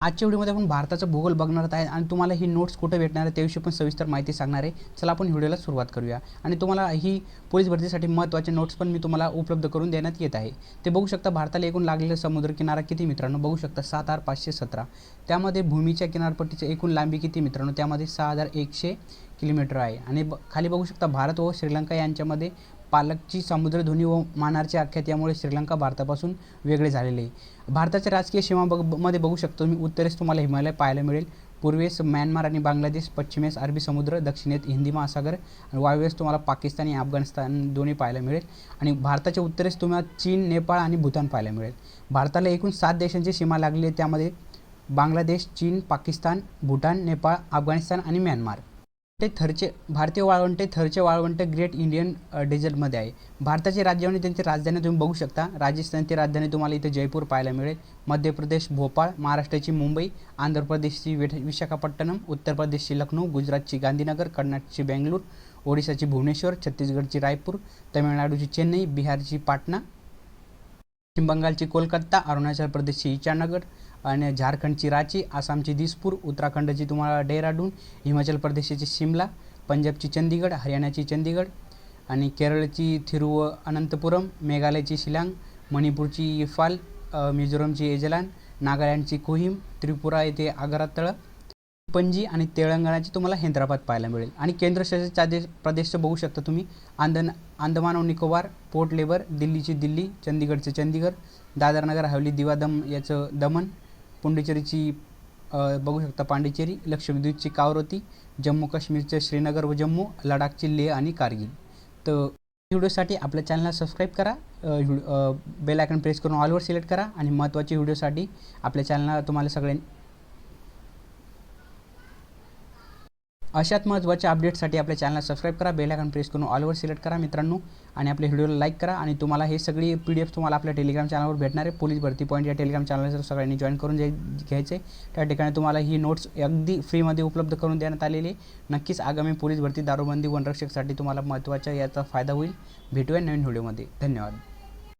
आजच्या व्हिडिओमध्ये आपण भारताचा भूगोल बघणार आहे आणि तुम्हाला ही नोट्स कुठे भेटणार आहे त्याविषयी पण सविस्तर माहिती सांगणार आहे। चला आपण व्हिडिओला सुरुवात करूया आणि तुम्हाला ही पोलीस भरतीसाठी महत्त्वाचे नोट्स पण मी तुम्हाला उपलब्ध करून देण्यात येत आहे। ते बघू शकता भारताला एकूण लागलेला समुद्र किनारा किती मित्रांनो, बघू शकता 7,517। त्यामध्ये भूमीच्या किनारपट्टीची एकूण लांबी किती मित्रांनो, त्यामध्ये 6,100 किलोमीटर आहे। आणि खाली बघू शकता भारत व श्रीलंका यांच्यामध्ये पालकची समुद्रधुनी व मानारचे आख्यात, यामुळे श्रीलंका भारतापासून वेगळे झालेले आहे। भारताच्या राजकीय सीमा मध्ये बघू शकतो तुम्ही, उत्तरेस तुम्हाला हिमालय पाहायला मिळेल, पूर्वेस म्यानमार आणि बांगलादेश, पश्चिमेस अरबी समुद्र, दक्षिणेत हिंदी महासागर आणि वायव्येस तुम्हाला पाकिस्तान आणि अफगाणिस्तान दोन्ही पाहायला मिळेल। आणि भारताच्या उत्तरेस तुम्हाला चीन, नेपाळ आणि भूतान पाहायला मिळेल। भारताला एकूण 7 देशांची सीमा लागली आहे, त्यामध्ये बांगलादेश, चीन, पाकिस्तान, भूतान, नेपाळ, अफगाणिस्तान आणि म्यानमार। भारतीय वाळवंटे थरचे वाळवंट ग्रेट इंडियन डेझर्टमध्ये आहे। भारताची राज्य त्यांची राजधानी तुम्ही बघू शकता, राजस्थानची राजधानी तुम्हाला इथे जयपूर पाहायला मिळेल, मध्य प्रदेश भोपाळ, महाराष्ट्राची मुंबई, आंध्र प्रदेशची विशाखापट्टणम, उत्तर प्रदेशची लखनौ, गुजरातची गांधीनगर, कर्नाटकची बेंगळूर, ओडिशाची भुवनेश्वर, छत्तीसगडची रायपूर, तामिळनाडूची चेन्नई, बिहारची पाटणा, पश्चिम बंगालची कोलकाता, अरुणाचल प्रदेशची ईटानगर आणि झारखंडची रांची, आसामची दिसपूर, उत्तराखंडची तुम्हाला डेहराडून, हिमाचल प्रदेशची शिमला, पंजाबची चंदीगड, हरियाणाची चंदीगड आणि केरळची थिरुवनंतपुरम, मेघालयची शिलांग, मणिपूरची इम्फाल, मिझोरमची एजलान, नागालँडची कोहिम, त्रिपुरा येथे आगरतळा, पणजी आणि तेलंगणाची तुम्हाला हैदराबाद पाहायला मिळेल। आणि केंद्रशासित प्रदेश बघू शकता तुम्ही, अंदमान व निकोबार, पोर्ट ब्लेअर, दिल्लीची दिल्ली, चंदीगडचे चंदीगड, दादर नगर हवेली दिवा याचं दमन, पुंडुचेरीची बघू शकता पांडिचेरी, लक्षद्वीपची कावरती, जम्मू काश्मीरचे श्रीनगर व जम्मू, लडाखची लेह आणि कारगिल। तर व्हिडिओसाठी आपल्या चॅनलला सबस्क्राईब करा, बेल आयकॉन प्रेस करून ऑलवर सिलेक्ट करा आणि महत्त्वाच्या व्हिडिओसाठी आपल्या चॅनलला तुम्हाला अशाच महत्त्वाच्या अपडेट्ससाठी आपल्या चॅनलला सबस्क्राईब करा, बेल आयकॉन प्रेस करून ऑलवर सिलेक्ट करा मित्रांनो, आणि आपल्या व्हिडिओला लाईक करा। आणि तुम्हाला हे सगळी PDF तुम्हाला आपल्या टेलिग्राम चॅनलवर भेटणार आहे। पोलीस भरती पॉईंट या टेलिग्राम चॅनलला जर सगळ्यांनी जॉईन करून घ्यायचे, त्या ठिकाणी तुम्हाला ही नोट्स अगदी फ्रीमध्ये उपलब्ध करून देण्यात आलेली। नक्कीच आगामी पोलीस भरती, दारूबंदी, वनरक्षकसाठी तुम्हाला महत्त्वाचा याचा फायदा होईल। भेटूया नवीन व्हिडिओमध्ये, धन्यवाद।